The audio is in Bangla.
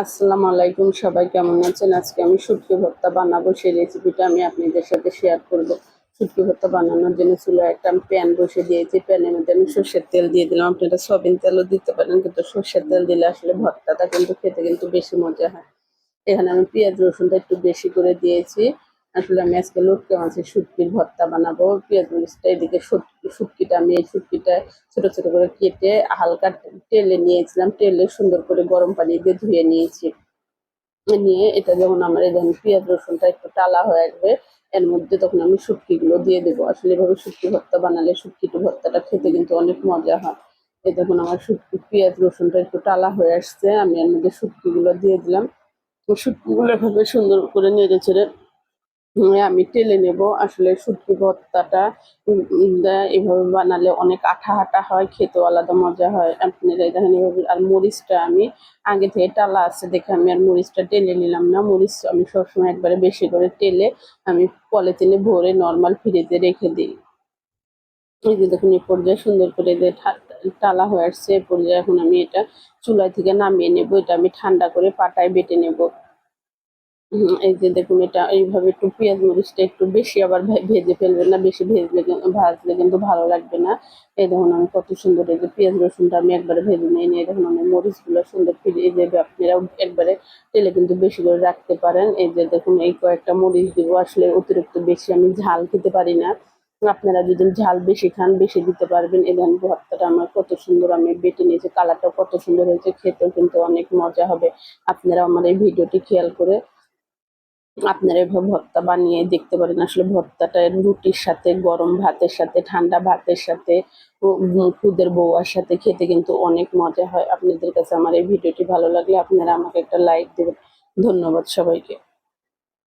আসসালামু আলাইকুম, সবাই কেমন আছেন? আজকে আমি শুটকি ভর্তা বানাবো, সেই রেসিপিটা আমি আপনাদের সাথে শেয়ার করব। শুটকি ভর্তা বানানোর জন্য চুলায় একটা আমি প্যান বসিয়ে দিয়েছি। প্যানের মধ্যে আমি সর্ষের তেল দিয়ে দিলাম। আপনারা সয়াবিন তেলও দিতে পারেন, কিন্তু সর্ষের তেল দিলে আসলে ভর্তাটা কিন্তু খেতে কিন্তু বেশি মজা হয়। এখানে আমি পেঁয়াজ রসুনটা একটু বেশি করে দিয়েছি। আসলে আমি আজকে লটকে মাছের শুটকির ভর্তা বানাবো। পেঁয়াজ মরিচটা এদিকে শুটকিটা আমি এই শুটকিটা ছোট ছোট করে কেটে হালকা তেলে নিয়েছিলাম। তেলে সুন্দর করে গরম পানি দিয়ে ধুয়ে নিয়েছি। নিয়ে এটা যখন আমার এই ধরুন পেঁয়াজ রসুনটা একটু টালা হয়ে আসবে, এর মধ্যে তখন আমি শুটকিগুলো দিয়ে দেবো। আসলে এভাবে শুটকি ভর্তা বানালে শুটকি ভর্তাটা খেতে কিন্তু অনেক মজা হয়। এই দেখুন আমার শুটকি পেঁয়াজ রসুনটা একটু টালা হয়ে আসছে, আমি এর মধ্যে শুটকিগুলো দিয়ে দিলাম। তো শুটকিগুলো এভাবে সুন্দর করে নেড়ে চেড়ে আমি টেলে নেব। আসলে শুটকি ভর্তাটা এভাবে বানালে অনেক আঠা হয়, খেতেও আলাদা মজা হয়। আপনারা এই দেখেন এভাবে। আর মরিচটা আমি আগে থেকে টালা আছে দেখে আমি আর মরিচটা টেলে নিলাম না। মরিচ আমি সবসময় একবারে বেশি করে টেলে আমি পলিথিনে ভরে নর্মাল ফ্রিজে রেখে দিই। এই যে দেখুন এই পর্যায়ে সুন্দর করে যে টালা হয়ে আসছে, এই পর্যায়ে এখন আমি এটা চুলা থেকে নামিয়ে নেব। এটা আমি ঠান্ডা করে পাটায় বেটে নেব। এই যে দেখুন এটা এইভাবে একটু পেঁয়াজ মরিচটা একটু বেশি আবার ভেজে ফেলবেন না, বেশি ভাজলে কিন্তু ভালো লাগবে না। এই দেখুন আমি কত সুন্দর এই যে পেঁয়াজ রসুনটা আমি একবারে ভেজে নিয়ে দেখুন আমি মরিচগুলো সুন্দর ফিরিয়ে দেবে। আপনারাও একবারে তেলে কিন্তু বেশি করে রাখতে পারেন। এই যে দেখুন এই কয়েকটা মরিচ দিব, আসলে অতিরিক্ত বেশি আমি ঝাল খেতে পারি না। আপনারা যদি ঝাল বেশি খান বেশি দিতে পারবেন। এই দেখুন ভর্তাটা আমার কত সুন্দর আমি বেটে নিয়েছি, কালারটা কত সুন্দর হয়েছে, খেতেও কিন্তু অনেক মজা হবে। আপনারা আমার এই ভিডিওটি খেয়াল করে আপনারা এভাবে ভর্তা বানিয়ে দেখতে পারেন। আসলে ভর্তাটা রুটির সাথে, গরম ভাতের সাথে, ঠান্ডা ভাতের সাথে, খুদের বউয়ার সাথে খেতে কিন্তু অনেক মজা হয়। আপনাদের কাছে আমার এই ভিডিওটি ভালো লাগলে আপনারা আমাকে একটা লাইক দেবেন। ধন্যবাদ সবাইকে।